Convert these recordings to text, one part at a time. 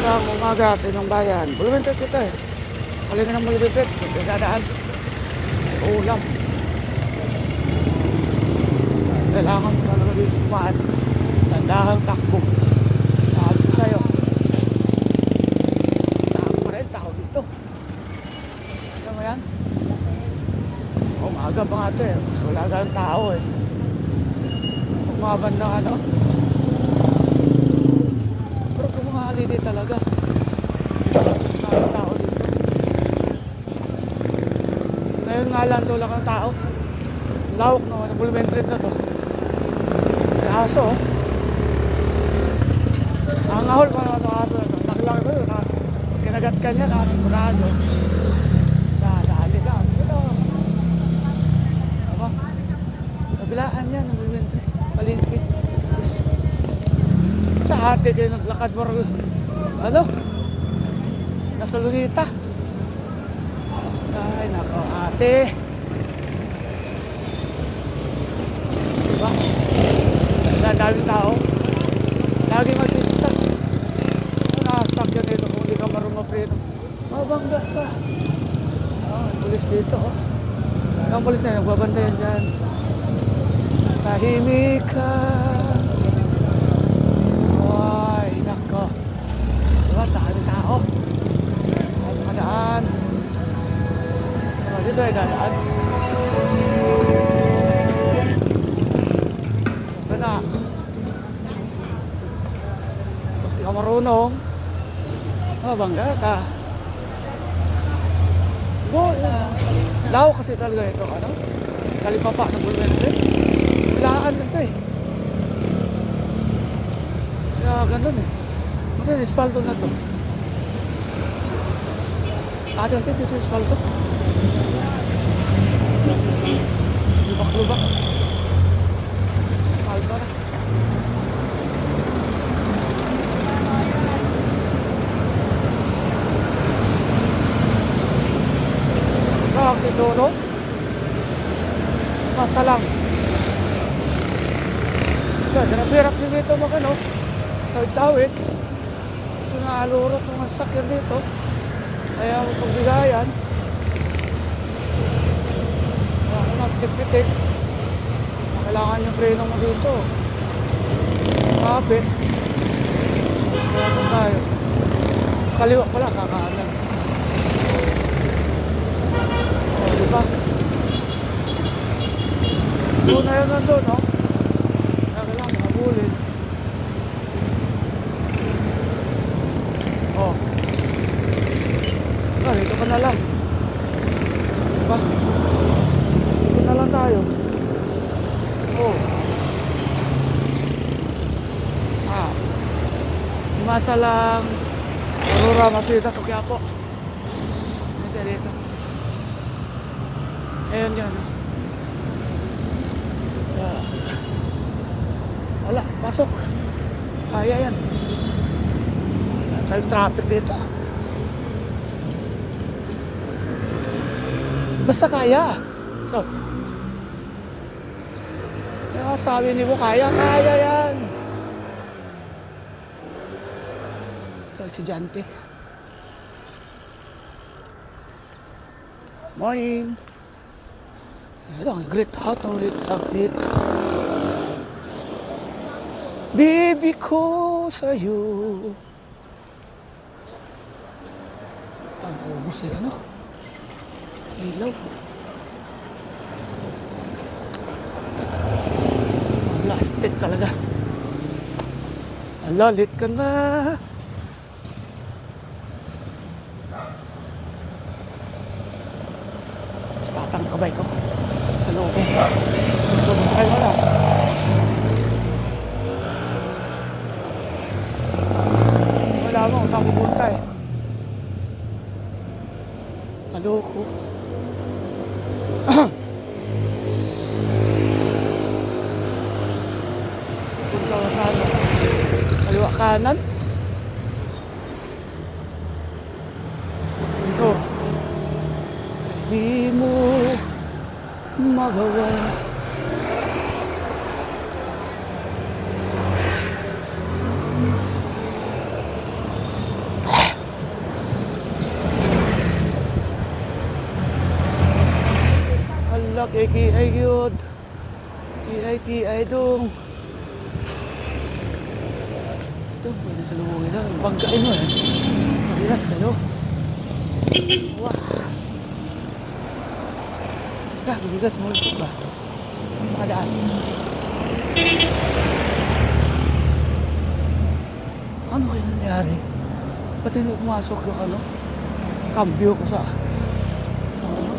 Isang umaga sa inyong bayan. Bulubinpit ito eh. Kalinga ng bulubinpit. Dadaan. Ulam. Kailangan mo talaga dito kumaan. Tandahang takbo. Sabi ko sa'yo. Tao pa rin. Tao dito. Ano mo yan? Umaga pa nga ito eh. Wala ganang tao eh. Umaban na ano. Pero kung mga holiday talaga. Tao dito. Ngayon nga lang tulak ng tao. Lawak naman ang Bulubinpit na to. May aso oh. Ang ahol pa naman ang aso. Nakilaki ko yun. Kinagat ka niya na murado. Dali ka. Ito. Aba. Kabilaan yan ang Bulubinpit. Palingkit. Sa ate kayo naglakad mo. Ano? Nasa Lunita. Ay nako ate. Diba? Dahil tao. Lagi mag-stop. Nakastop yan dito kung hindi ka marunong preno. Mabangga ka. Pulis dito oh. Ang pulis na yung babantayan dyan. Tahimik ka. Ay nako. Diba? Dahil tao. Dahil madaan. Dito ay dadaan. Na hindi ka marunong bangga ka lao kasi talaga ito ano kalipapa ng Bulubinpit ilaan ito eh kaya ganun eh maganda espalto na to natin dito espalto lubak-lubak Albara. Bakit doon? Masalang. Hirap din dito mag-ano. Tawid-tawid. Ito na alurot ng sasakyan dito. Kaya pagbigayan. Pitik-pitik. Kailangan yung preno mo dito. Kapit. Kaya kung tayo. Kaliwa pala, kakaanan. O, diba? Doon na yun nandun, no? Kaya kailangan makabulin. O. Dito ka na lang. Diba? Dito na lang tayo. Oh. Masalang Aurora Masita Quiapo. Ito dito. Ayun yan. Wala, pasok. Kaya yan. Wala tayong traffic dito. Basta kaya. So, sabi ni mo, kaya yan. Estudyante. Morning. Ito, ang great hot, ang great. Baby ko sa'yo. Ang ubos eh, ano? Ilaw. Plastic talaga. Lalit ka na. Tatang kabay ko sa loob. Ay wala. Wala mo kung saan pupunta eh. Maloko. Punta ka saan? Kaliwa kanan. Ito. Di mo magawa. kay Kiay yun. Kiay dong. Ito, pwede sa luwagin na. Bangkain mo eh. Marilas kayo. Wah. Gumigas mo ito ba? Makadaan. Ano kaya nangyari? Ba't hindi pumasok yung ano? Cambio ko sa ano?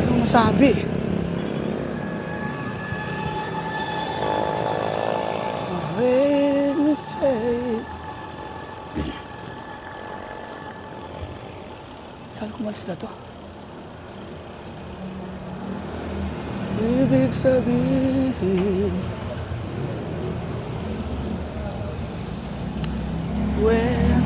Ano masabi? When we say kala ko malis na to. Ibig sabihin when